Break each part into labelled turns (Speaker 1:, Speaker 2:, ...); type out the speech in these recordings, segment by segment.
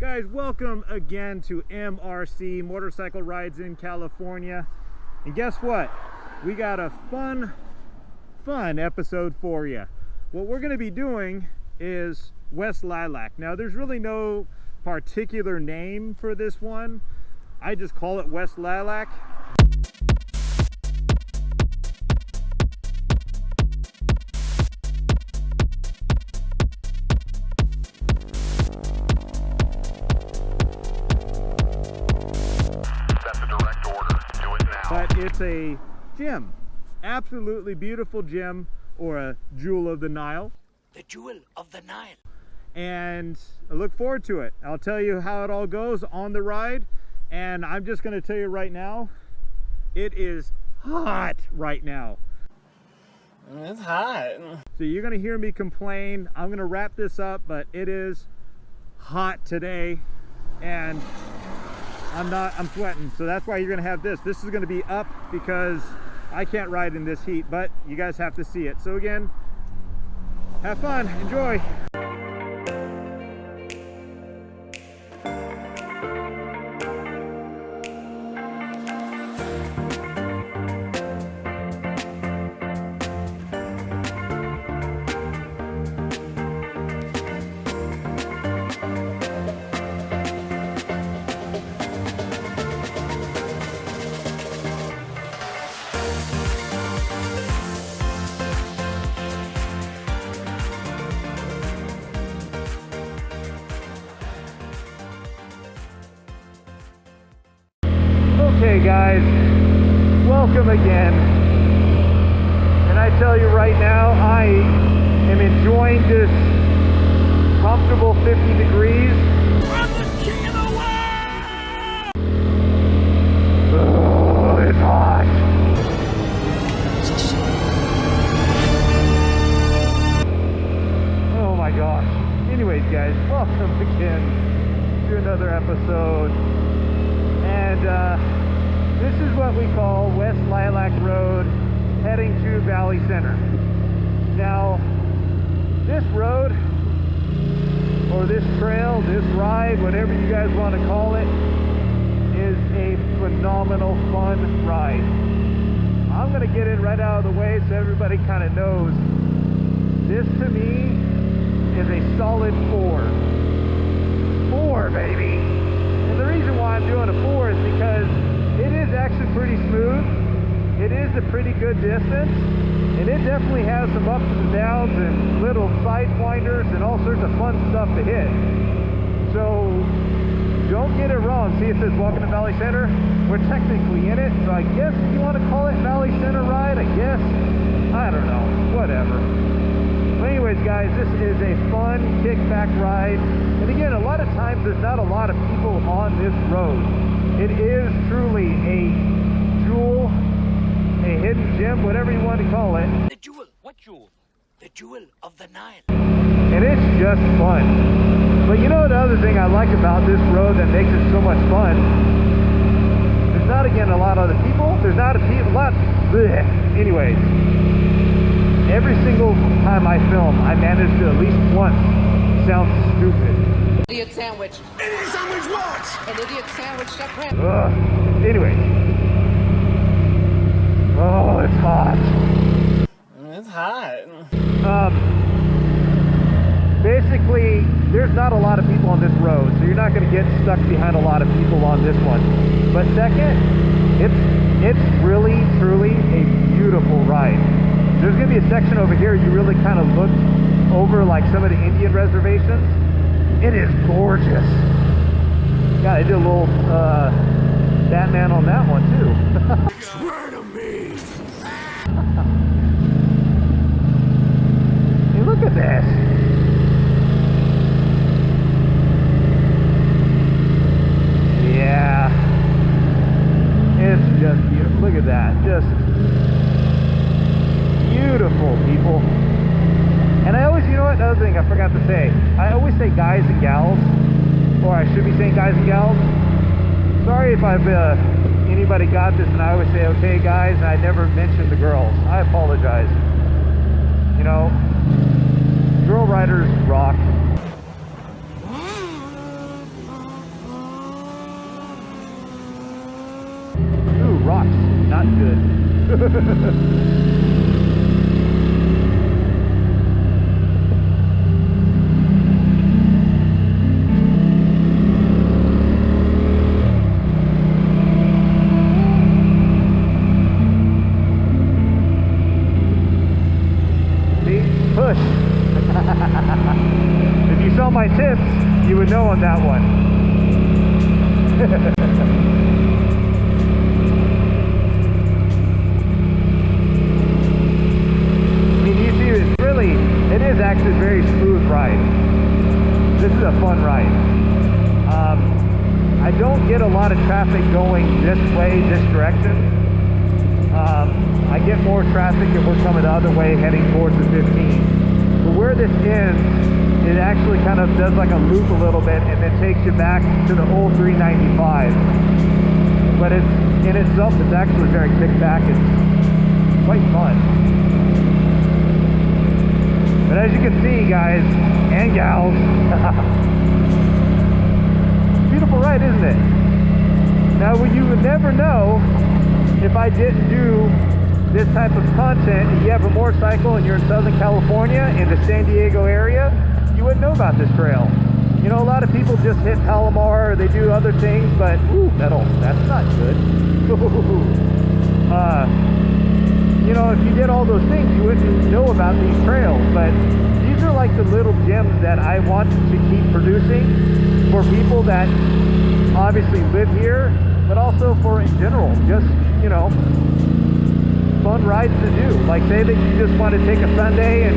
Speaker 1: Guys, welcome again to MRC, Motorcycle Rides in California. And guess what? We got a fun episode for you. What we're going to be doing is West Lilac. Now, there's really no particular name for this one. I just call it West Lilac. But it's a gem, absolutely beautiful gem, or a jewel of the Nile.
Speaker 2: The jewel of the Nile.
Speaker 1: And I look forward to it. I'll tell you how it all goes on the ride. And I'm just going to tell you right now, it is hot right now.
Speaker 3: It's hot.
Speaker 1: So you're going to hear me complain. I'm going to wrap this up, but it is hot today. And I'm sweating, so that's why you're gonna have this. This is gonna be up because I can't ride in this heat, but you guys have to see it. So again, have fun, enjoy. Okay guys, welcome again, and I tell you right now, I am enjoying this comfortable 50 degrees.
Speaker 2: I'm the king of the world!
Speaker 1: Oh, it's hot. Oh my gosh. Anyways guys, welcome again to another episode. And this is what we call West Lilac Road, heading to Valley Center. Now, this road, or this trail, this ride, whatever you guys want to call it, is a phenomenal, fun ride. I'm going to get it right out of the way so everybody kind of knows. This, to me, is a solid 4. 4, baby! And the reason why I'm doing a 4 is because it is actually pretty smooth. It is a pretty good distance, and it definitely has some ups and downs and little sidewinders and all sorts of fun stuff to hit. So don't get it wrong. See, it says welcome to Valley Center. We're technically in it, so I guess if you want to call it Valley Center ride, I guess. I don't know, whatever. But anyways guys, this is a fun kickback ride. And again, a lot of times there's not a lot of people on this road. It is truly a jewel, a hidden gem, whatever you want to call it.
Speaker 2: The jewel. What jewel? The jewel of the Nile.
Speaker 1: And it's just fun. But you know the other thing I like about this road that makes it so much fun? There's not, again, a lot of other people. There's not a lot. Bleh. Anyways, every single time I film, I manage to at least once sound stupid.
Speaker 4: Idiot sandwich.
Speaker 2: Idiot sandwich what?
Speaker 4: An idiot sandwich stuck bread.
Speaker 1: Anyway. Oh, it's hot.
Speaker 3: It's hot.
Speaker 1: Basically, there's not a lot of people on this road, so you're not going to get stuck behind a lot of people on this one. But second, it's really, truly a beautiful ride. There's going to be a section over here you really kind of look over like some of the Indian reservations. It is gorgeous. Yeah, I did a little Batman on that one too.
Speaker 2: Swear to me.
Speaker 1: Hey, look at this. Yeah. It's just beautiful. Look at that. Just beautiful, people. And I always, you know what, another thing I forgot to say. I always say guys and gals, or I should be saying guys and gals. Sorry if I've anybody got this and I always say okay guys and I never mention the girls. I apologize. You know, girl riders rock. not good. Push. If you saw my tips, you would know on that one. I mean, you see, it is actually a very smooth ride. This is a fun ride. I don't get a lot of traffic going this way, this direction. I get more traffic if we're coming the other way, heading towards the 15. But where this ends, it actually kind of does like a loop a little bit and then takes you back to the old 395. But it's in itself, it's actually very kicked back. It's quite fun. But as you can see, guys and gals, beautiful ride, isn't it? Now, you would never know if I didn't do this type of content. If you have a motorcycle and you're in Southern California, in the San Diego area, you wouldn't know about this trail. You know, a lot of people just hit Palomar or they do other things, but ooh, metal, that's not good. You know, if you did all those things, you wouldn't know about these trails. But these are like the little gems that I want to keep producing for people that obviously live here, but also for in general, just, you know, fun rides to do. Like, say that you just want to take a Sunday and,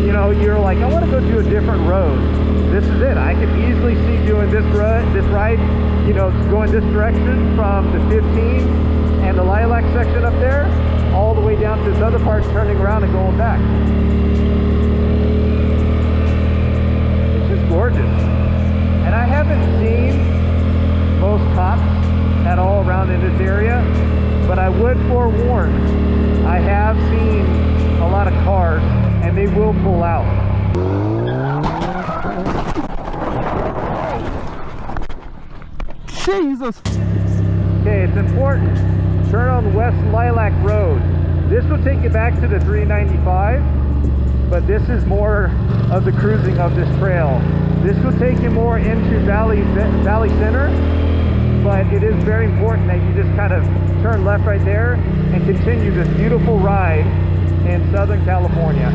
Speaker 1: you know, you're like, I want to go to a different road. This is it. I can easily see doing this ride, you know, going this direction from the 15 and the Lilac section up there, all the way down to this other part, turning around and going back. It's just gorgeous. And I haven't seen most cops at all around in this area, but I would forewarn, I have seen a lot of cars and they will pull out.
Speaker 3: Jesus.
Speaker 1: Okay, it's important. Turn on West Lilac Road. This will take you back to the 395, but this is more of the cruising of this trail. This will take you more into Valley Center, but it is very important that you just kind of turn left right there and continue this beautiful ride in Southern California.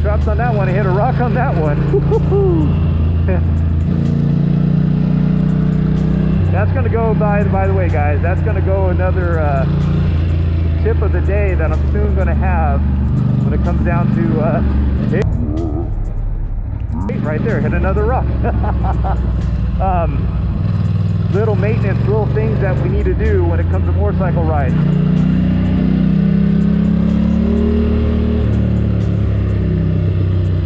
Speaker 1: Dropped on that one, I hit a rock on that one. That's going to go, by the way, guys, that's going to go another tip of the day that I'm soon going to have when it comes down to right there, hit another rock. Little maintenance, little things that we need to do when it comes to motorcycle rides.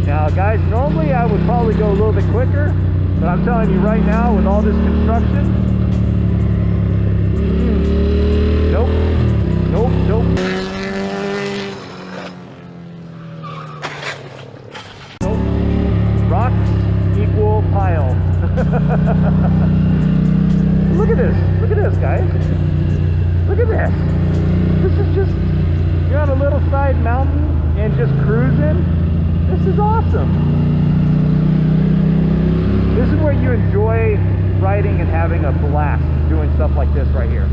Speaker 1: Now, guys, normally I would probably go a little bit quicker, but I'm telling you right now, with all this construction, nope, nope, nope. Nope. Rocks equal pile. Look at this, guys. Look at this. This is just, you're on a little side mountain and just cruising. This is awesome. This is where you enjoy riding and having a blast doing stuff like this right here.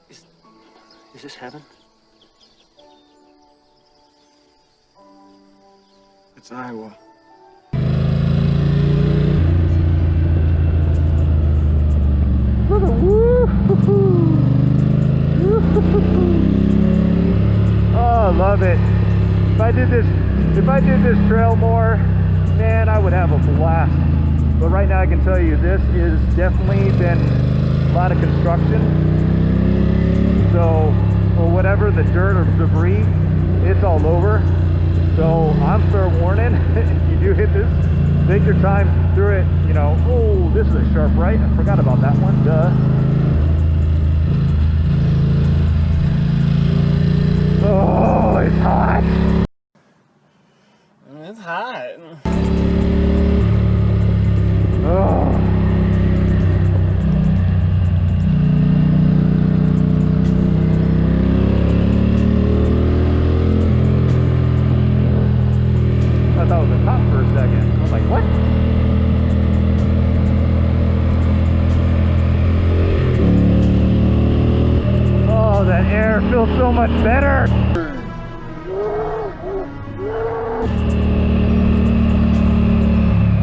Speaker 5: Is this heaven?
Speaker 3: It's Iowa.
Speaker 1: Look at oh, I love it. If I did this trail more, man, I would have a blast. But right now I can tell you this is definitely been a lot of construction. So, or whatever, the dirt or debris, it's all over. So I'm fair warning, if you do hit this, take your time through it. You know, oh, this is a sharp right. I forgot about that one. Duh. Oh, it's hot.
Speaker 3: It's hot.
Speaker 1: Oh. I thought it was a top for a second. I was like, what? Oh, that air feels so much better.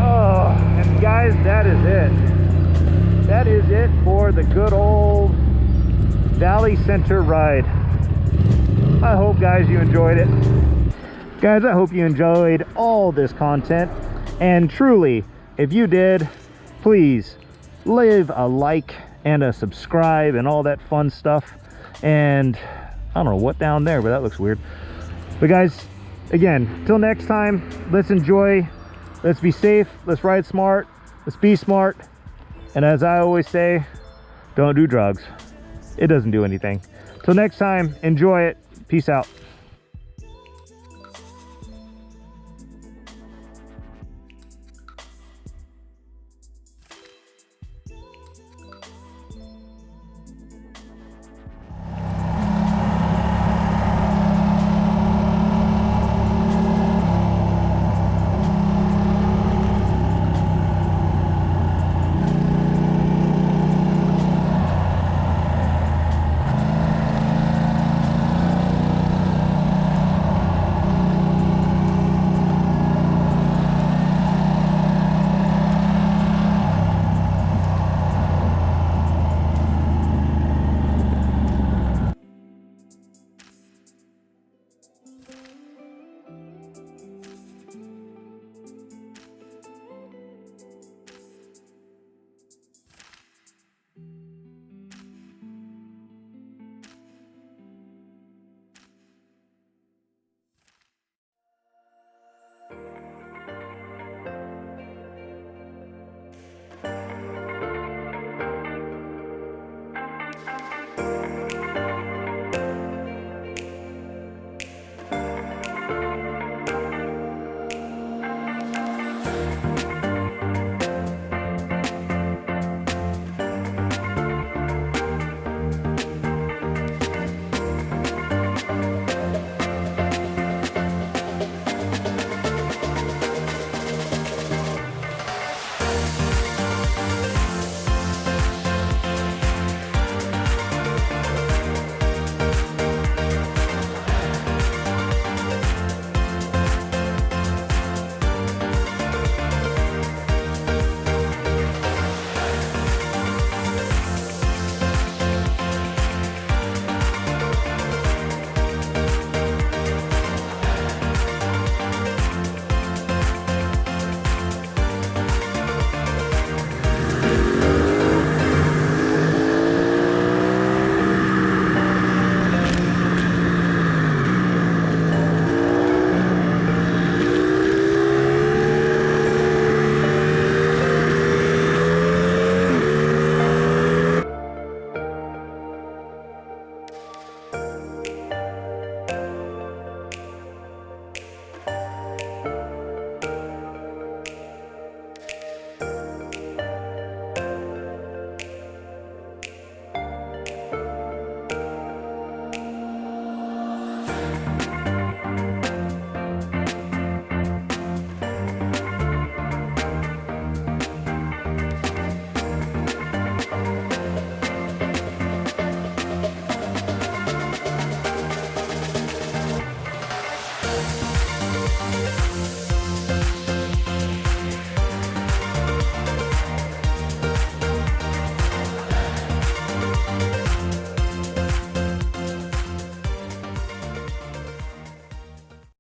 Speaker 1: Oh, and guys, that is it. That is it for the good old Valley Center ride. I hope, guys, you enjoyed it. Guys, I hope you enjoyed all this content. And truly, if you did, please leave a like and a subscribe and all that fun stuff. And I don't know what down there, but that looks weird. But guys, again, till next time, let's enjoy, let's be safe, let's ride smart, let's be smart. And as I always say, don't do drugs. It doesn't do anything. Till next time, enjoy it. Peace out.